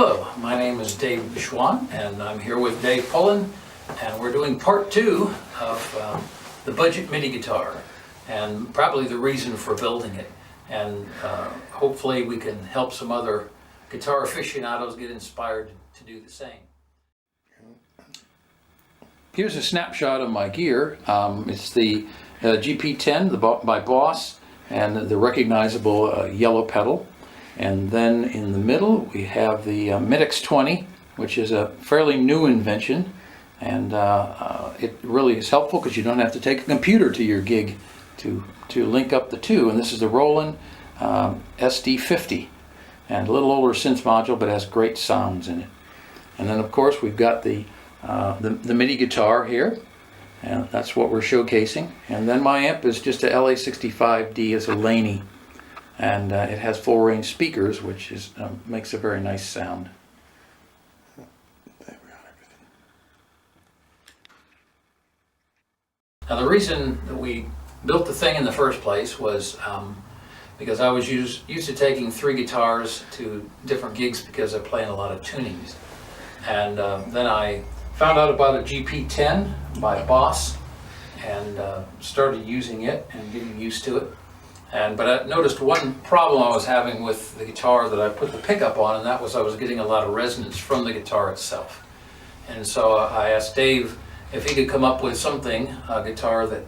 Hello, my name is Dave Schwan, and I'm here with Dave Pullen, and we're doing part 2 of the budget MIDI guitar, and probably the reason for building it. And hopefully we can help some other guitar aficionados get inspired to do the same. Here's a snapshot of my gear. It's the GP10 by Boss, and the recognizable yellow pedal. And then in the middle we have the MIDI, which is a fairly new invention, and it really is helpful because you don't have to take a computer to your gig to link up the two. And this is the Roland SD50, and a little older synth module, but has great sounds in it. And then of course we've got the MIDI guitar here, and that's what we're showcasing. And then my amp is just a LA65D. It's a Laney, and it has full range speakers, which is makes a very nice sound. Now the reason that we built the thing in the first place was because I was used to taking 3 guitars to different gigs because I play in a lot of tunings. And then I found out about a GP10 by Boss, and started using it and getting used to it. But I noticed one problem I was having with the guitar that I put the pickup on, and that was I was getting a lot of resonance from the guitar itself. And so I asked Dave if he could come up with something, a guitar that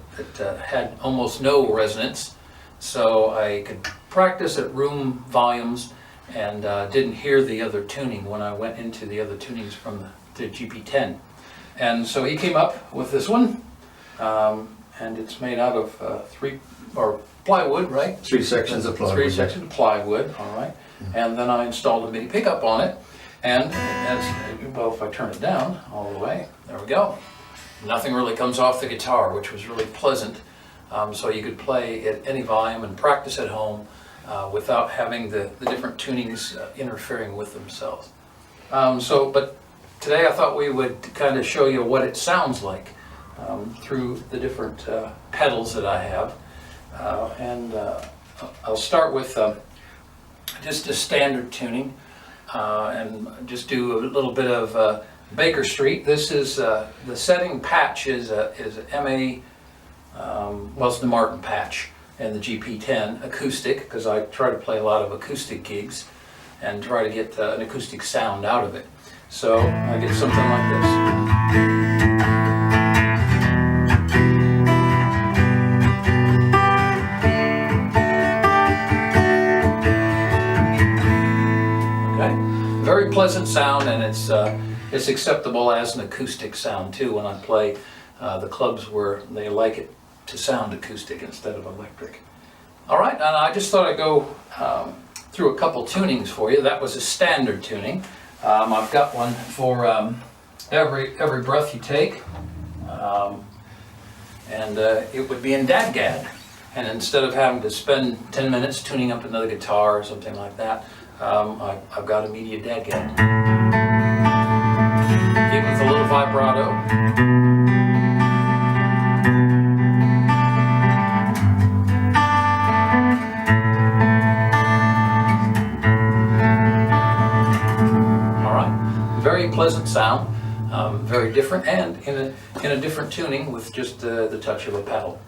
had almost no resonance, so I could practice at room volumes and didn't hear the other tuning when I went into the other tunings from the GP10. And so he came up with this one, and it's made out of plywood, right? 3 sections of plywood. 3 sections of plywood, all right. And then I installed a MIDI pickup on it, and well, if I turn it down all the way, there we go. Nothing really comes off the guitar, which was really pleasant. So you could play at any volume and practice at home without having the different tunings interfering with themselves. But today I thought we would kind of show you what it sounds like through the different pedals that I have. I'll start with just a standard tuning, and just do a little bit of Baker Street. This is the setting patch is MA, well, it's the Martin patch, and the GP10 acoustic, because I try to play a lot of acoustic gigs and try to get an acoustic sound out of it. So I get something like this. Very pleasant sound, and it's acceptable as an acoustic sound too when I play the clubs where they like it to sound acoustic instead of electric. All right, and I just thought I'd go through a couple tunings for you. That was a standard tuning. I've got one for every breath you take, and it would be in dadgad. And instead of having to spend 10 minutes tuning up another guitar or something like that, I've got immediate dadgad. Even with a little vibrato. All right, very pleasant sound, very different, and in a different tuning with just the touch of a pedal.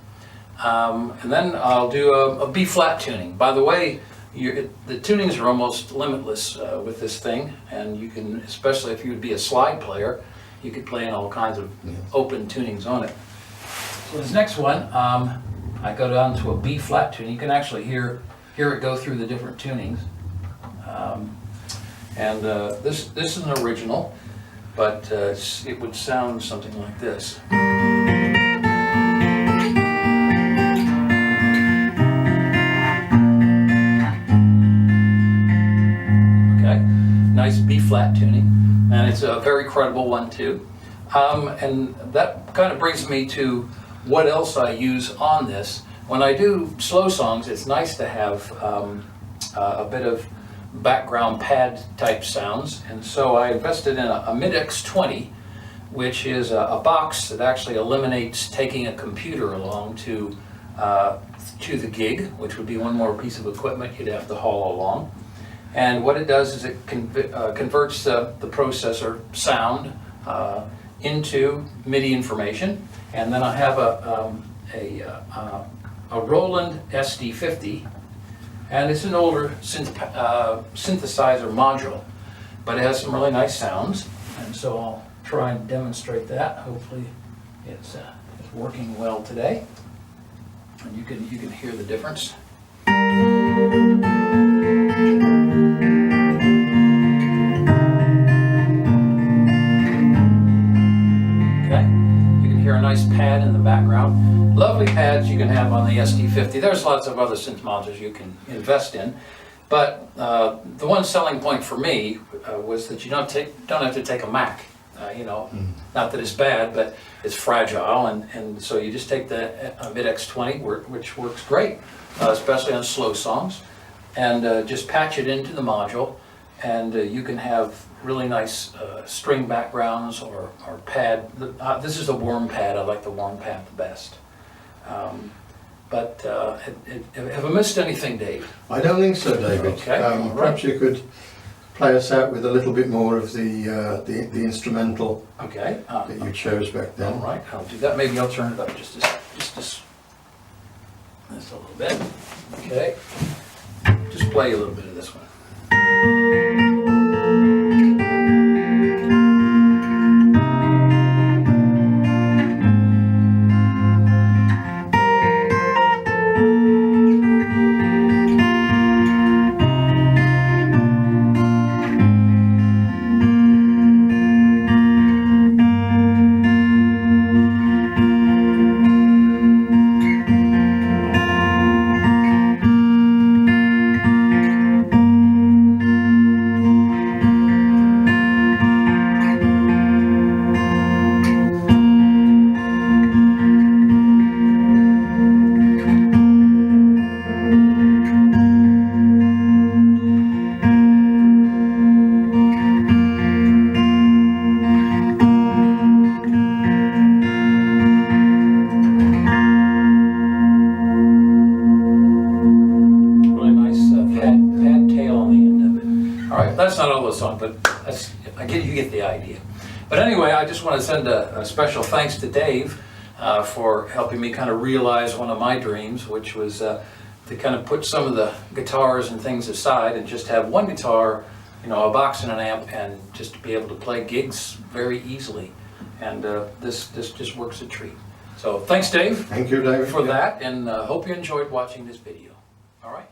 And then I'll do a B flat tuning. By the way, the tunings are almost limitless with this thing, and you can, especially if you would be a slide player, you could play in all kinds of open tunings on it. So this next one, I go down to a B flat tune. You can actually hear it go through the different tunings. This is an original, but it would sound something like this. Nice B flat tuning, and it's a very credible one too. And that kind of brings me to what else I use on this. When I do slow songs, it's nice to have a bit of background pad type sounds, and so I invested in a MIDI, which is a box that actually eliminates taking a computer along to the gig, which would be one more piece of equipment you'd have to haul along. And what it does is it converts the processor sound into MIDI information. And then I have a Roland SD50, and it's an older synthesizer module, but it has some really nice sounds. And so I'll try and demonstrate that. Hopefully it's working well today, and you can hear the difference. A nice pad in the background. Lovely pads you can have on the SD50. There's lots of other synth modules you can invest in, but the one selling point for me was that you don't have to take a Mac. Not that it's bad, but it's fragile, and so you just take the MIDI-X20, which works great, especially on slow songs, and just patch it into the module, and you can have really nice string backgrounds or pad. This is a warm pad. I like the warm pad the best. Have I missed anything, Dave? I don't think so, David. Okay. Perhaps you could play us out with a little bit more of the instrumental that you chose back then. All right, I'll do that. Maybe I'll turn it up just a little bit. Okay. Just play a little bit of this one. That's not all the song, but you get the idea. But anyway, I just want to send a special thanks to Dave for helping me kind of realize one of my dreams, which was to kind of put some of the guitars and things aside and just have one guitar, a box and an amp, and just to be able to play gigs very easily. And this just works a treat. So thanks, Dave. Thank you, Dave. For that, and hope you enjoyed watching this video. All right.